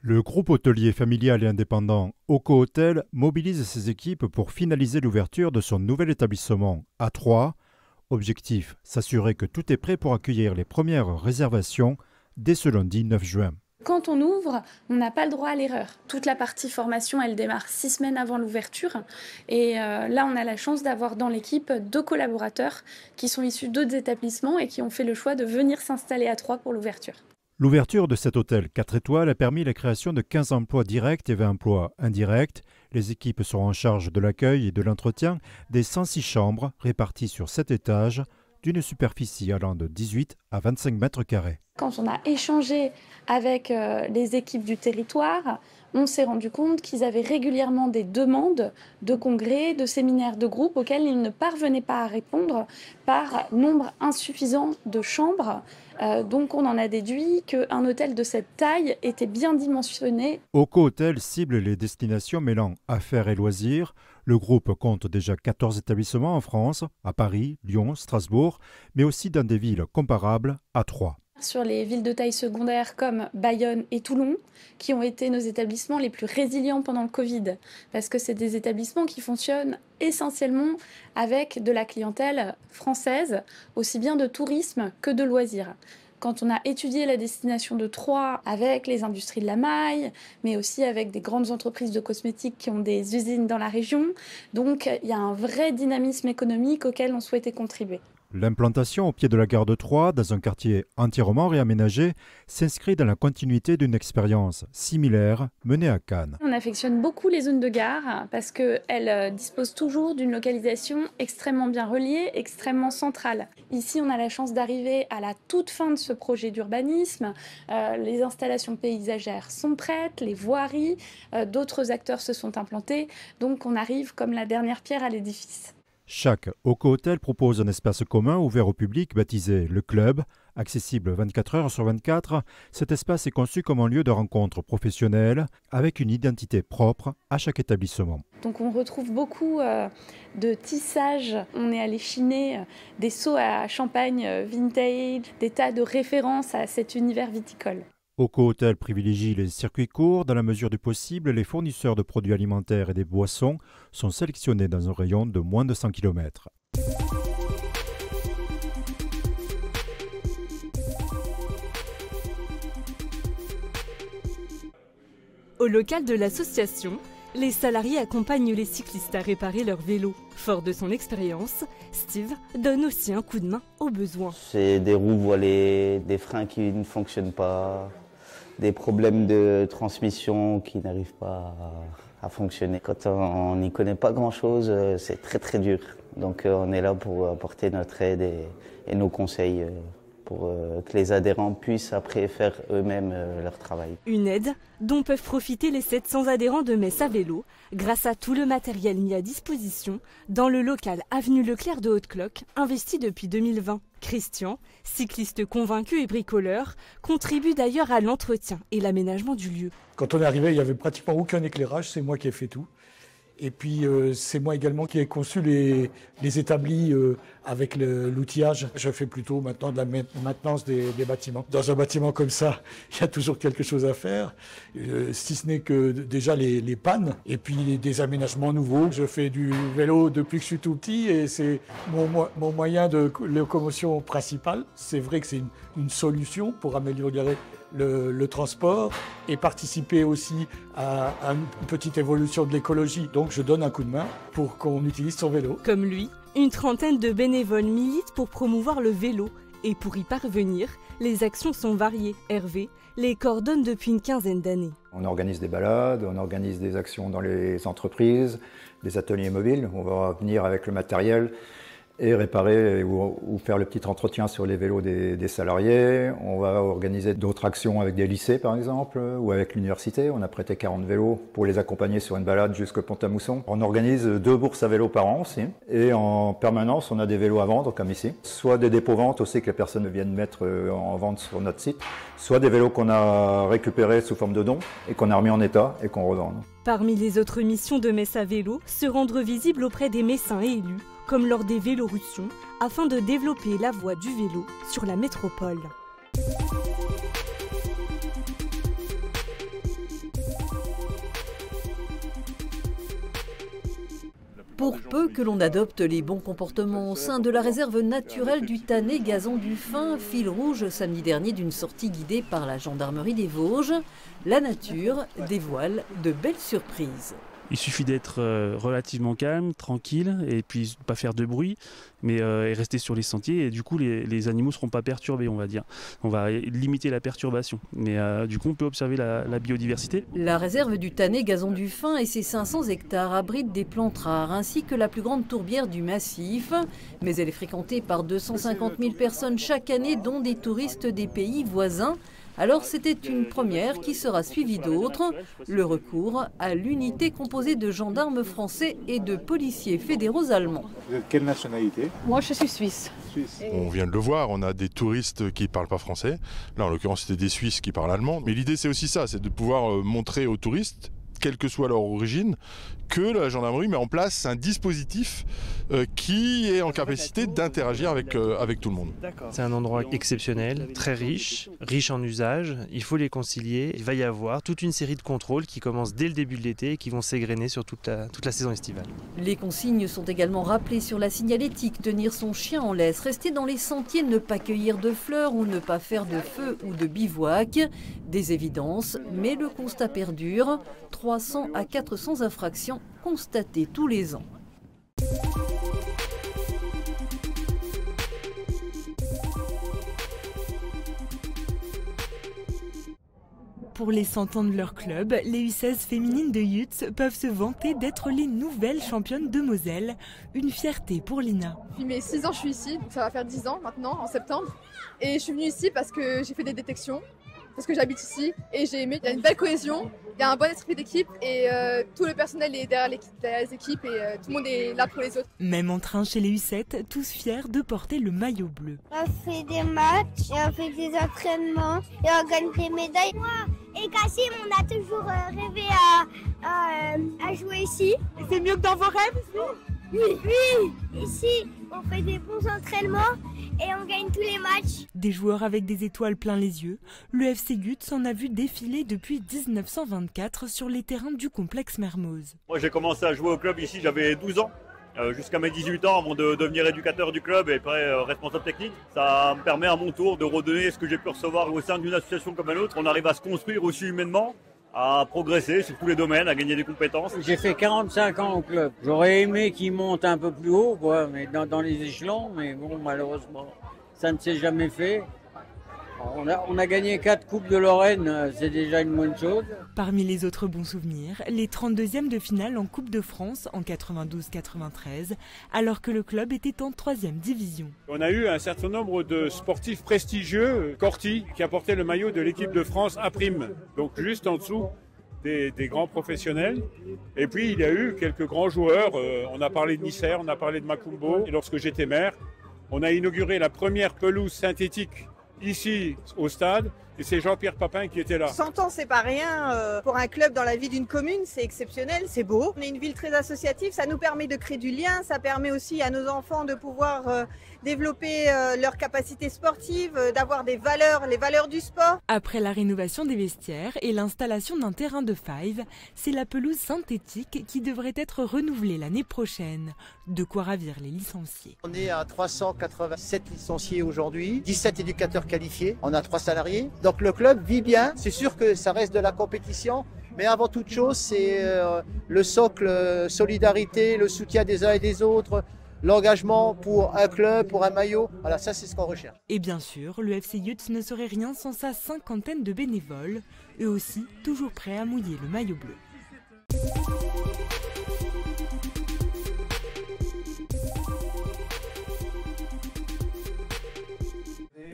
Le groupe hôtelier familial et indépendant Oco Hotel mobilise ses équipes pour finaliser l'ouverture de son nouvel établissement à Troyes. Objectif, s'assurer que tout est prêt pour accueillir les premières réservations dès ce lundi 9 juin. Quand on ouvre, on n'a pas le droit à l'erreur. Toute la partie formation, elle démarre 6 semaines avant l'ouverture. Et là, on a la chance d'avoir dans l'équipe 2 collaborateurs qui sont issus d'autres établissements et qui ont fait le choix de venir s'installer à Troyes pour l'ouverture. L'ouverture de cet hôtel 4 étoiles a permis la création de 15 emplois directs et 20 emplois indirects. Les équipes seront en charge de l'accueil et de l'entretien des 106 chambres réparties sur 7 étages, d'une superficie allant de 18 à 25 mètres carrés. Quand on a échangé avec les équipes du territoire, on s'est rendu compte qu'ils avaient régulièrement des demandes de congrès, de séminaires de groupe auxquels ils ne parvenaient pas à répondre par nombre insuffisant de chambres. Donc on en a déduit qu'un hôtel de cette taille était bien dimensionné. Oco Hotel cible les destinations mêlant affaires et loisirs. Le groupe compte déjà 14 établissements en France, à Paris, Lyon, Strasbourg, mais aussi dans des villes comparables à Troyes. Sur les villes de taille secondaire comme Bayonne et Toulon, qui ont été nos établissements les plus résilients pendant le Covid, parce que c'est des établissements qui fonctionnent essentiellement avec de la clientèle française, aussi bien de tourisme que de loisirs. Quand on a étudié la destination de Troyes avec les industries de la maille, mais aussi avec des grandes entreprises de cosmétiques qui ont des usines dans la région, donc il y a un vrai dynamisme économique auquel on souhaitait contribuer. L'implantation au pied de la gare de Troyes, dans un quartier entièrement réaménagé, s'inscrit dans la continuité d'une expérience similaire menée à Cannes. On affectionne beaucoup les zones de gare parce qu'elles disposent toujours d'une localisation extrêmement bien reliée, extrêmement centrale. Ici, on a la chance d'arriver à la toute fin de ce projet d'urbanisme. Les installations paysagères sont prêtes, les voiries, d'autres acteurs se sont implantés. Donc on arrive comme la dernière pierre à l'édifice. Chaque Oco Hotel propose un espace commun ouvert au public baptisé Le Club, accessible 24 heures sur 24. Cet espace est conçu comme un lieu de rencontre professionnelle avec une identité propre à chaque établissement. Donc on retrouve beaucoup de tissage. On est allé chiner des seaux à champagne vintage, des tas de références à cet univers viticole. Oco Hotel privilégie les circuits courts. Dans la mesure du possible, les fournisseurs de produits alimentaires et des boissons sont sélectionnés dans un rayon de moins de 100 km. Au local de l'association, les salariés accompagnent les cyclistes à réparer leur vélo. Fort de son expérience, Steve donne aussi un coup de main au besoin. C'est des roues voilées, des freins qui ne fonctionnent pas, des problèmes de transmission qui n'arrivent pas à fonctionner. Quand on n'y connaît pas grand-chose, c'est très très dur. Donc on est là pour apporter notre aide et nos conseils pour que les adhérents puissent après faire eux-mêmes leur travail. Une aide dont peuvent profiter les 700 adhérents de Metz à vélo grâce à tout le matériel mis à disposition dans le local avenue Leclerc de Haute-Cloque, investi depuis 2020. Christian, cycliste convaincu et bricoleur, contribue d'ailleurs à l'entretien et l'aménagement du lieu. Quand on est arrivé, il n'y avait pratiquement aucun éclairage, c'est moi qui ai fait tout. Et puis c'est moi également qui ai conçu les établis avec l'outillage. Je fais plutôt maintenant de la maintenance des bâtiments. Dans un bâtiment comme ça, il y a toujours quelque chose à faire, si ce n'est que déjà les pannes et puis des aménagements nouveaux. Je fais du vélo depuis que je suis tout petit et c'est mon moyen de locomotion principal. C'est vrai que c'est une solution pour améliorer le transport et participer aussi à une petite évolution de l'écologie. Donc je donne un coup de main pour qu'on utilise son vélo. Comme lui, une trentaine de bénévoles militent pour promouvoir le vélo. Et pour y parvenir, les actions sont variées. Hervé les coordonne depuis une quinzaine d'années. On organise des balades, on organise des actions dans les entreprises, des ateliers mobiles. On va venir avec le matériel et réparer ou faire le petit entretien sur les vélos des salariés. On va organiser d'autres actions avec des lycées par exemple, ou avec l'université. On a prêté 40 vélos pour les accompagner sur une balade jusqu'au Pont-à-Mousson. On organise 2 bourses à vélo par an aussi. Et en permanence, on a des vélos à vendre comme ici. Soit des dépôts-ventes aussi que les personnes viennent mettre en vente sur notre site, soit des vélos qu'on a récupérés sous forme de dons et qu'on a remis en état et qu'on revend. Parmi les autres missions de Metz à vélo, se rendre visible auprès des Messins et élus, comme lors des Vélorussions, afin de développer la voie du vélo sur la métropole. Pour peu que l'on adopte les bons comportements au sein de la réserve naturelle du Tanné Gazon du Fin, fil rouge samedi dernier d'une sortie guidée par la gendarmerie des Vosges, la nature dévoile de belles surprises. Il suffit d'être relativement calme, tranquille, et puis pas faire de bruit, mais et rester sur les sentiers. Et du coup, les animaux ne seront pas perturbés, on va dire. On va limiter la perturbation. Mais du coup, on peut observer la biodiversité. La réserve du Tanné Gazon du Fin et ses 500 hectares abritent des plantes rares, ainsi que la plus grande tourbière du massif. Mais elle est fréquentée par 250 000 personnes chaque année, dont des touristes des pays voisins. Alors c'était une première qui sera suivie d'autres, le recours à l'unité composée de gendarmes français et de policiers fédéraux allemands. Vous êtes quelle nationalité? Moi je suis suisse. On vient de le voir, on a des touristes qui ne parlent pas français. Là en l'occurrence c'était des Suisses qui parlent allemand. Mais l'idée c'est aussi ça, c'est de pouvoir montrer aux touristes, quelle que soit leur origine, que la gendarmerie met en place un dispositif qui est en capacité d'interagir avec tout le monde. C'est un endroit exceptionnel, très riche en usages. Il faut les concilier. Il va y avoir toute une série de contrôles qui commencent dès le début de l'été et qui vont s'égrener sur toute la saison estivale. Les consignes sont également rappelées sur la signalétique. Tenir son chien en laisse, rester dans les sentiers, ne pas cueillir de fleurs ou ne pas faire de feu ou de bivouac. Des évidences, mais le constat perdure. 300 à 400 infractions constatées tous les ans. Pour les 100 ans de leur club, les U16 féminines de Yutz peuvent se vanter d'être les nouvelles championnes de Moselle. Une fierté pour Lina. Depuis mes 6 ans, je suis ici, donc ça va faire 10 ans maintenant, en septembre. Et je suis venue ici parce que j'ai fait des détections, parce que j'habite ici et j'ai aimé. Il y a une belle cohésion, il y a un bon esprit d'équipe et tout le personnel est derrière les équipes et tout le monde est là pour les autres. Même en train chez les U7, tous fiers de porter le maillot bleu. On fait des matchs, et on fait des entraînements et on gagne des médailles. Moi et Cassim, on a toujours rêvé à jouer ici. C'est mieux que dans vos rêves ici? Oui, ici on fait des bons entraînements et on gagne tous les matchs. Des joueurs avec des étoiles plein les yeux, le FC Yutz en a vu défiler depuis 1924 sur les terrains du complexe Mermoz. Moi j'ai commencé à jouer au club ici, j'avais 12 ans. Jusqu'à mes 18 ans avant de devenir éducateur du club et après responsable technique. Ça me permet à mon tour de redonner ce que j'ai pu recevoir au sein d'une association comme la nôtre. On arrive à se construire aussi humainement, à progresser sur tous les domaines, à gagner des compétences. J'ai fait 45 ans au club. J'aurais aimé qu'il monte un peu plus haut, quoi, mais dans les échelons, mais bon, malheureusement, ça ne s'est jamais fait. On a gagné 4 Coupes de Lorraine, c'est déjà une bonne chose. Parmi les autres bons souvenirs, les 32e de finale en Coupe de France en 92-93, alors que le club était en 3e division. On a eu un certain nombre de sportifs prestigieux, Corti, qui a porté le maillot de l'équipe de France à prime, donc juste en dessous des grands professionnels. Et puis il y a eu quelques grands joueurs, on a parlé de Nisser, on a parlé de Macumbo. Et lorsque j'étais maire, on a inauguré la première pelouse synthétique ici au stade et c'est Jean-Pierre Papin qui était là. 100 ans c'est pas rien, pour un club dans la vie d'une commune c'est exceptionnel, c'est beau. On est une ville très associative, ça nous permet de créer du lien, ça permet aussi à nos enfants de pouvoir développer leurs capacités sportives, d'avoir des valeurs, les valeurs du sport. Après la rénovation des vestiaires et l'installation d'un terrain de five, c'est la pelouse synthétique qui devrait être renouvelée l'année prochaine. De quoi ravir les licenciés. On est à 387 licenciés aujourd'hui, 17 éducateurs qualifiés, on a 3 salariés. Donc le club vit bien, c'est sûr que ça reste de la compétition, mais avant toute chose c'est le socle solidarité, le soutien des uns et des autres, l'engagement pour un club, pour un maillot, voilà, ça c'est ce qu'on recherche. Et bien sûr, le FC Yutz ne serait rien sans sa 50aine de bénévoles, eux aussi toujours prêts à mouiller le maillot bleu.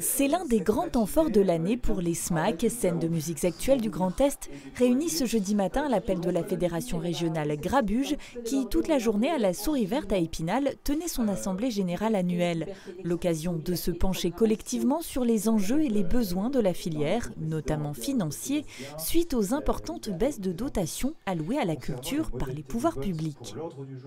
C'est l'un des grands temps forts de l'année pour les SMAC, scènes de musiques actuelles du Grand Est, réunies ce jeudi matin à l'appel de la fédération régionale Grabuge, qui toute la journée à la Souris Verte à Épinal tenait son assemblée générale annuelle. L'occasion de se pencher collectivement sur les enjeux et les besoins de la filière, notamment financiers, suite aux importantes baisses de dotations allouées à la culture par les pouvoirs publics.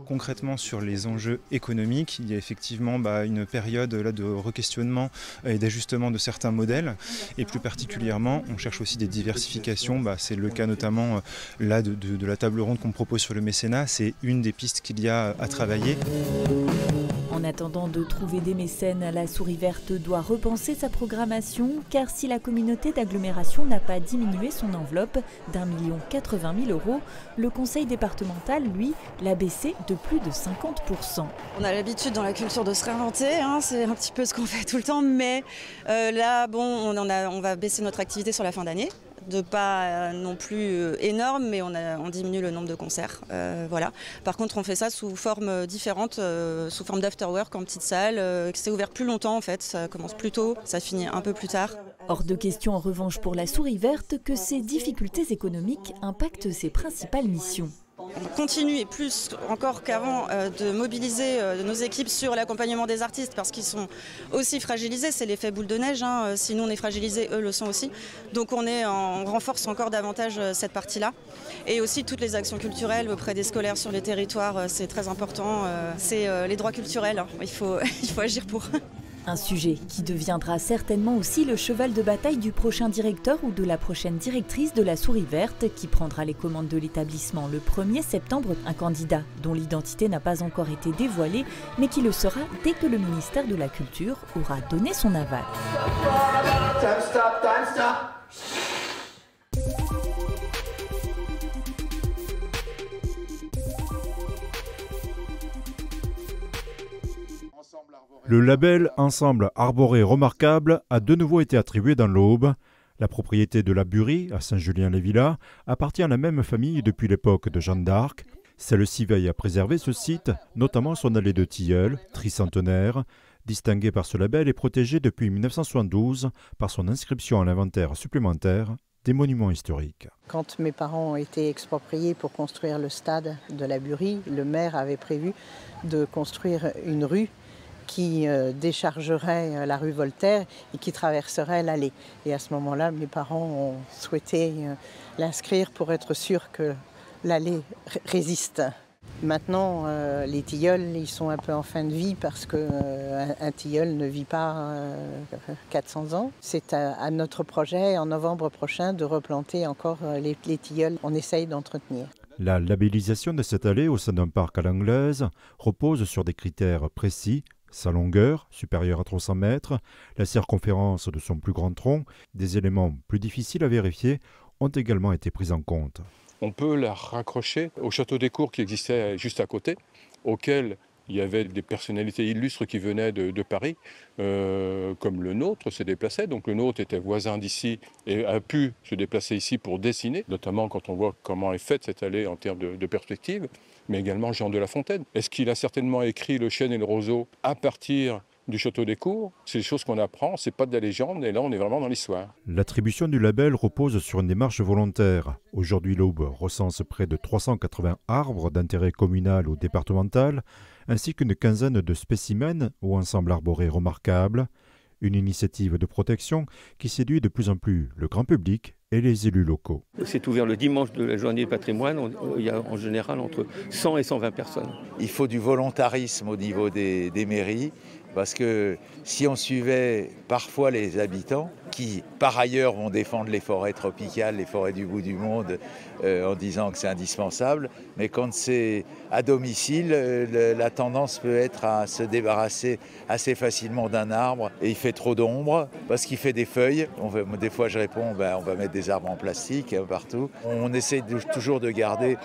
Concrètement sur les enjeux économiques, il y a effectivement une période là, de re-questionnement et d'ajustement justement de certains modèles et plus particulièrement on cherche aussi des diversifications. C'est le cas notamment là de la table ronde qu'on propose sur le mécénat, c'est une des pistes qu'il y a à travailler. En attendant de trouver des mécènes, la Souris Verte doit repenser sa programmation, car si la communauté d'agglomération n'a pas diminué son enveloppe d'1 080 000 €, le conseil départemental, lui, l'a baissé de plus de 50%. On a l'habitude dans la culture de se réinventer, c'est un petit peu ce qu'on fait tout le temps, mais là, on va baisser notre activité sur la fin d'année. De pas non plus énorme, mais on diminue le nombre de concerts. Voilà. Par contre, on fait ça sous forme différente, sous forme d'afterwork en petite salle. C'est ouvert plus longtemps en fait, ça commence plus tôt, ça finit un peu plus tard. Hors de question en revanche pour la Souris Verte que ces difficultés économiques impactent ses principales missions. On continue, et plus encore qu'avant, de mobiliser nos équipes sur l'accompagnement des artistes parce qu'ils sont aussi fragilisés. C'est l'effet boule de neige. Si nous on est fragilisés, eux le sont aussi. Donc on renforce encore davantage cette partie-là. Et aussi toutes les actions culturelles auprès des scolaires sur les territoires, c'est très important. C'est les droits culturels. Il faut agir pour. Un sujet qui deviendra certainement aussi le cheval de bataille du prochain directeur ou de la prochaine directrice de la Souris Verte qui prendra les commandes de l'établissement le 1er septembre. Un candidat dont l'identité n'a pas encore été dévoilée, mais qui le sera dès que le ministère de la Culture aura donné son aval. Le label Ensemble Arboré Remarquable a de nouveau été attribué dans l'Aube. La propriété de la Burie, à Saint-Julien-les-Villas, appartient à la même famille depuis l'époque de Jeanne d'Arc. Celle-ci veille à préserver ce site, notamment son allée de tilleuls, tricentenaire, distinguée par ce label et protégée depuis 1972 par son inscription à l'inventaire supplémentaire des monuments historiques. Quand mes parents ont été expropriés pour construire le stade de la Burie, le maire avait prévu de construire une rue qui déchargerait la rue Voltaire et qui traverserait l'allée. Et à ce moment-là, mes parents ont souhaité l'inscrire pour être sûr que l'allée résiste. Maintenant, les tilleuls, ils sont un peu en fin de vie parce qu'un tilleul ne vit pas 400 ans. C'est à notre projet, en novembre prochain, de replanter encore les tilleuls. On essaye d'entretenir. La labellisation de cette allée au sein d'un parc à l'anglaise repose sur des critères précis. Sa longueur, supérieure à 300 mètres, la circonférence de son plus grand tronc, des éléments plus difficiles à vérifier, ont également été pris en compte. On peut la raccrocher au château des Cours qui existait juste à côté, auquel il y avait des personnalités illustres qui venaient de Paris, comme le nôtre se déplaçait. Donc le nôtre était voisin d'ici et a pu se déplacer ici pour dessiner, notamment quand on voit comment est faite cette allée en termes de perspective, mais également Jean de La Fontaine. Est-ce qu'il a certainement écrit Le Chêne et le Roseau à partir du château des Cours? C'est des choses qu'on apprend, c'est pas de la légende, et là on est vraiment dans l'histoire. L'attribution du label repose sur une démarche volontaire. Aujourd'hui, l'Aube recense près de 380 arbres d'intérêt communal ou départemental, ainsi qu'une quinzaine de spécimens ou ensembles arborés remarquables. Une initiative de protection qui séduit de plus en plus le grand public et les élus locaux. C'est ouvert le dimanche de la journée du patrimoine, il y a en général entre 100 et 120 personnes. Il faut du volontarisme au niveau des mairies, parce que si on suivait parfois les habitants, qui par ailleurs vont défendre les forêts tropicales, les forêts du bout du monde, en disant que c'est indispensable, mais quand c'est à domicile, la tendance peut être à se débarrasser assez facilement d'un arbre, et il fait trop d'ombre, parce qu'il fait des feuilles. Des fois je réponds, on va mettre des arbres en plastique partout. On essaie toujours de garder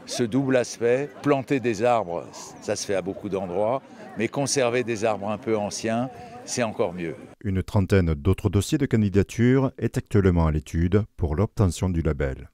ce double aspect. Planter des arbres, ça se fait à beaucoup d'endroits, mais conserver des arbres un peu anciens, c'est encore mieux. Une trentaine d'autres dossiers de candidature est actuellement à l'étude pour l'obtention du label.